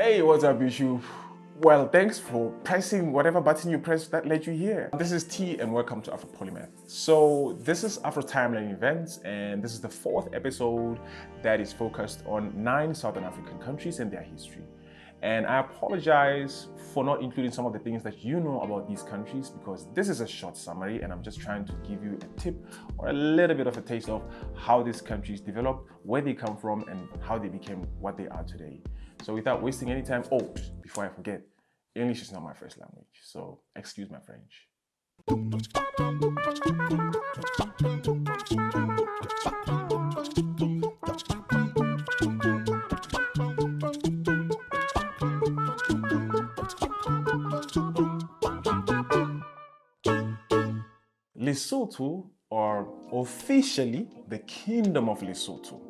Hey, what's up, YouTube? Well, thanks for pressing whatever button you pressed that led you here. This is T and welcome to Afro Polymath. So this is Afro Timeline Events and this is the fourth episode that is focused on 9 Southern African countries and their history. And I apologize for not including some of the things that you know about these countries because this is a short summary and I'm just trying to give you a tip or a little bit of a taste of how these countries developed, where they come from and how they became what they are today. So without wasting any time, before I forget, English is not my first language, so excuse my French. Lesotho, or officially the Kingdom of Lesotho,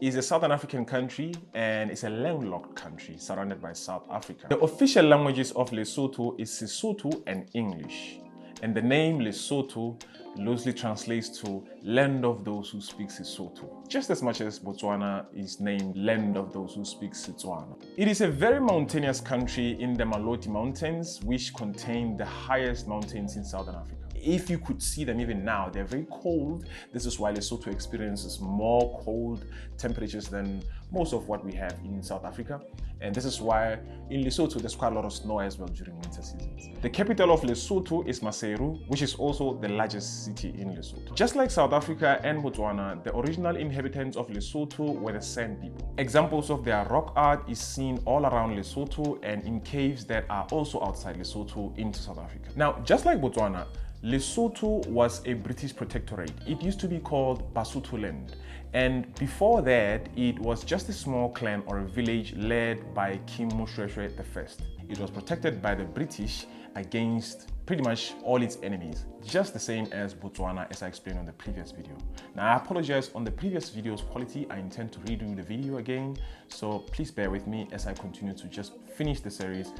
is a Southern African country and it's a landlocked country surrounded by South Africa. The official languages of Lesotho is Sesotho and English. And the name Lesotho loosely translates to land of those who speak Sesotho, just as much as Botswana is named land of those who speak Setswana. It is a very mountainous country in the Maloti Mountains, which contain the highest mountains in Southern Africa. If you could see them even now, they're very cold. This is why Lesotho experiences more cold temperatures than most of what we have in South Africa. And this is why in Lesotho, there's quite a lot of snow as well during winter seasons. The capital of Lesotho is Maseru, which is also the largest city in Lesotho. Just like South Africa and Botswana, the original inhabitants of Lesotho were the San people. Examples of their rock art is seen all around Lesotho and in caves that are also outside Lesotho into South Africa. Now, just like Botswana, Lesotho was a British protectorate. It used to be called Basotholand. And before that, it was just a small clan or a village led by King Moshoeshoe I. It was protected by the British against pretty much all its enemies, just the same as Botswana, as I explained on the previous video. Now, I apologize on the previous video's quality. I intend to redo the video again, so please bear with me as I continue to just finish the series,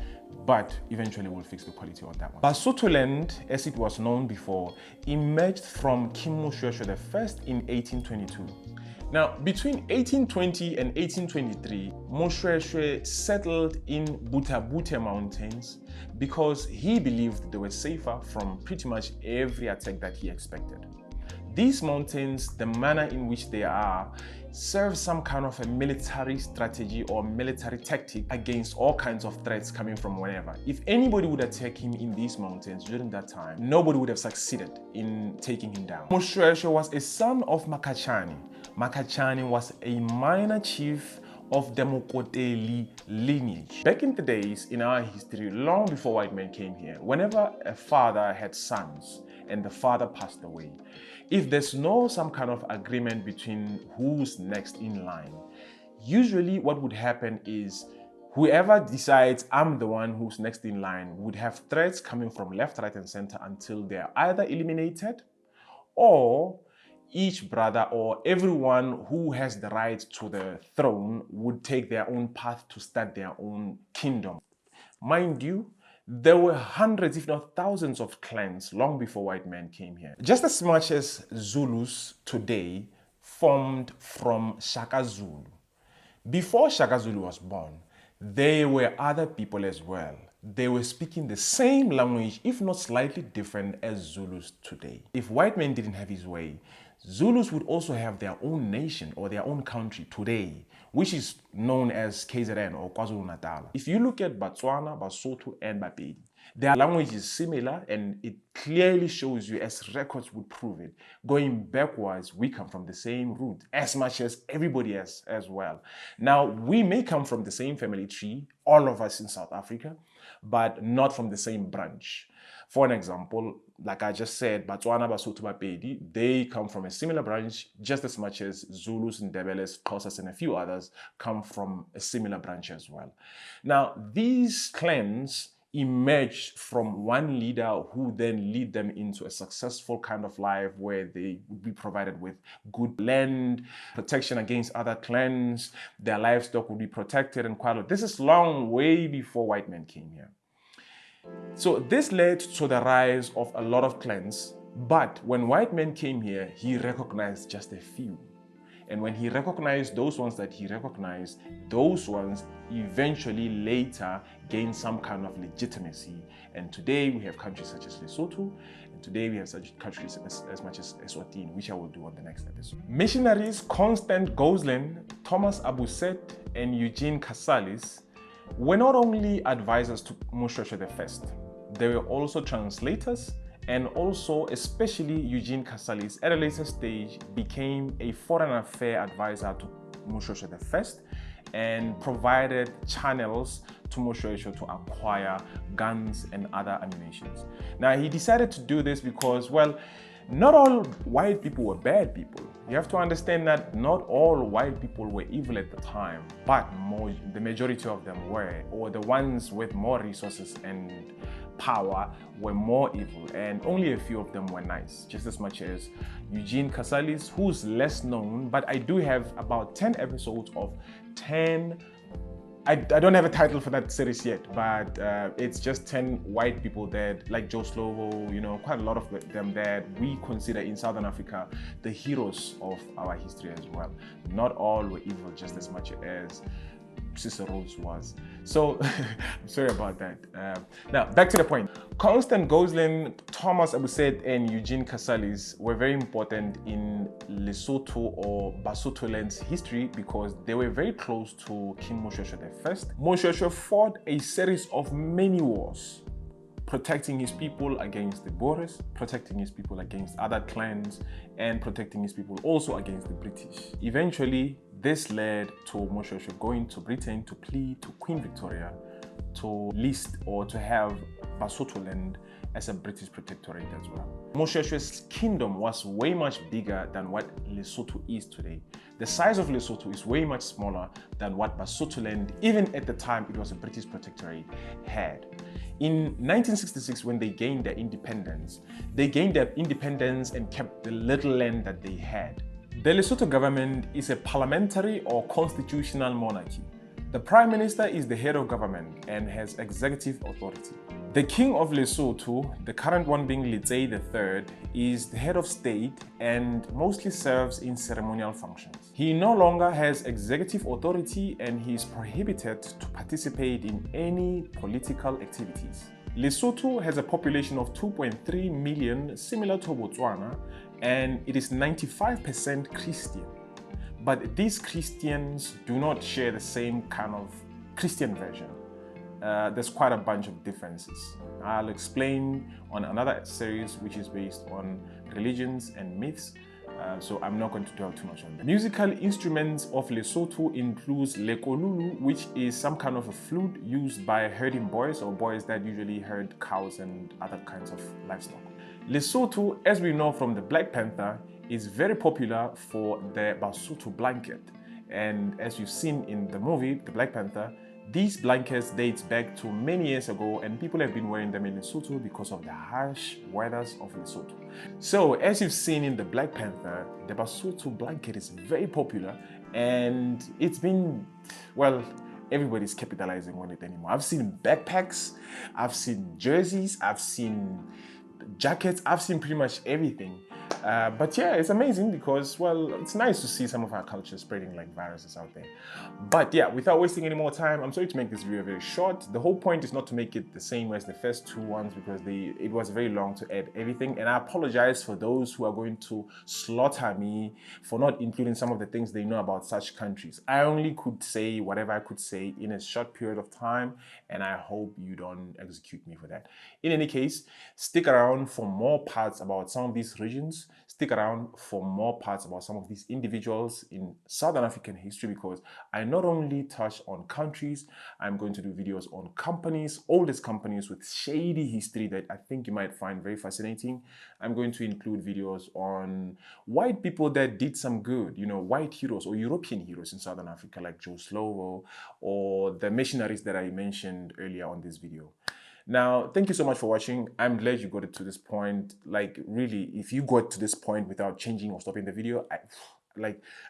but eventually we'll fix the quality on that one. Basotholand, as it was known before, emerged from King Moshoeshoe I in 1822. Now, between 1820 and 1823, Moshoeshoe settled in Butabute Mountains because he believed they were safer from pretty much every attack that he expected. These mountains, the manner in which they are, serve some kind of a military strategy or military tactic against all kinds of threats coming from wherever. If anybody would attack him in these mountains during that time, nobody would have succeeded in taking him down. Moshoeshoe was a son of Makachane. Makachane was a minor chief of the Mokoteli lineage. Back in the days in our history, long before white men came here, whenever a father had sons and the father passed away, if there's some kind of agreement between who's next in line, usually what would happen is whoever decides I'm the one who's next in line would have threats coming from left, right, and center until they're either eliminated or each brother or everyone who has the right to the throne would take their own path to start their own kingdom. Mind you, there were hundreds, if not thousands, of clans long before white men came here. Just as much as Zulus today formed from Shaka Zulu. Before Shaka Zulu was born, there were other people as well. They were speaking the same language, if not slightly different as Zulus today. If white men didn't have his way, Zulus would also have their own nation or their own country today, which is known as KZN or KwaZulu-Natal. If you look at Botswana, Basotho, and Bapedi, their language is similar and it clearly shows you, as records would prove it, going backwards, we come from the same root as much as everybody else as well. Now, we may come from the same family tree, all of us in South Africa, but not from the same branch. For an example, like I just said, Botswana, Basotho, Bapedi, they come from a similar branch just as much as Zulus, Ndebeles, Xhosas, and a few others come from a similar branch as well. Now, these clans emerged from one leader who then lead them into a successful kind of life where they would be provided with good land, protection against other clans, their livestock would be protected and quite a lot. This is long way before white men came here. So this led to the rise of a lot of clans, but when white men came here, he recognized just a few. And when he recognized those ones that he recognized, those ones eventually later gained some kind of legitimacy. And today we have countries such as Lesotho, and today we have such countries as much as Eswatini, which I will do on the next episode. Missionaries Constant Goslin, Thomas Abuset, and Eugene Casalis were not only advisors to Moshoeshoe I, they were also translators, and also especially Eugene Casalis at a later stage became a foreign affairs advisor to Moshoeshoe I and provided channels to Moshoeshoe to acquire guns and other ammunition. Now he decided to do this because, well, not all white people were bad people. You have to understand that not all white people were evil at the time, but the majority of them were, or the ones with more resources and power were more evil, and only a few of them were nice, just as much as Eugene Casalis, who's less known, but I do have about 10 episodes of 10 I don't have a title for that series yet, but it's just 10 white people that, like Joe Slovo, you know, quite a lot of them that we consider in Southern Africa the heroes of our history as well. Not all were evil just as much as Cicero's was. So I'm sorry about that. Now back to the point. Constant Goslin, Thomas Abuset, and Eugene Casalis were very important in Lesotho or Basotholand's history because they were very close to King Moshoeshoe I. Moshoeshoe fought a series of many wars, protecting his people against the Boers, protecting his people against other clans, and protecting his people also against the British. Eventually, this led to Moshoeshoe going to Britain to plead to Queen Victoria to list or to have Basotholand as a British protectorate as well. Moshoeshoe's kingdom was way much bigger than what Lesotho is today. The size of Lesotho is way much smaller than what Basotholand, even at the time it was a British protectorate, had. In 1966, when they gained their independence and kept the little land that they had. The Lesotho government is a parliamentary or constitutional monarchy. The Prime Minister is the head of government and has executive authority. The King of Lesotho, the current one being Letsie III, is the head of state and mostly serves in ceremonial functions. He no longer has executive authority and he is prohibited to participate in any political activities. Lesotho has a population of 2.3 million, similar to Botswana, and it is 95% Christian. But these Christians do not share the same kind of Christian version. There's quite a bunch of differences. I'll explain on another series which is based on religions and myths, so I'm not going to dwell too much on that. Musical instruments of Lesotho includes lekolulu, which is some kind of a flute used by herding boys or boys that usually herd cows and other kinds of livestock. Lesotho, as we know from the Black Panther, is very popular for the Basotho blanket. And as you've seen in the movie, The Black Panther, these blankets dates back to many years ago and people have been wearing them in Lesotho because of the harsh weathers of Lesotho. So as you've seen in The Black Panther, the Basotho blanket is very popular and it's been, well, everybody's capitalizing on it anymore. I've seen backpacks, I've seen jerseys, I've seen jackets, I've seen pretty much everything. But yeah, it's amazing because, well, it's nice to see some of our culture spreading like viruses out there. But yeah, without wasting any more time, I'm sorry to make this video very short. The whole point is not to make it the same as the first two ones because it was very long to add everything. And I apologize for those who are going to slaughter me for not including some of the things they know about such countries. I only could say whatever I could say in a short period of time, and I hope you don't execute me for that. In any case, stick around for more parts about some of these regions. Stick around for more parts about some of these individuals in Southern African history because I not only touch on countries, I'm going to do videos on companies, oldest companies with shady history that I think you might find very fascinating. I'm going to include videos on white people that did some good, you know, white heroes or European heroes in Southern Africa like Joe Slovo or the missionaries that I mentioned earlier on this video. Now, thank you so much for watching. I'm glad you got it to this point. Like, really, if you got to this point without changing or stopping the video, I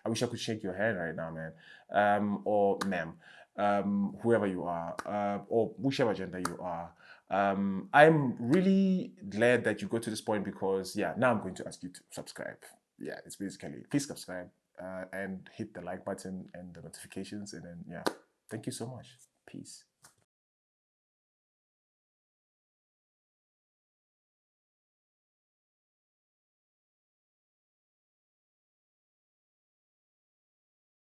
wish I could shake your hand right now, man. Or ma'am, whoever you are, or whichever gender you are. I'm really glad that you got to this point because, yeah, now I'm going to ask you to subscribe. Yeah, it's basically, please subscribe. and hit the like button and the notifications. And then, yeah, thank you so much. Peace.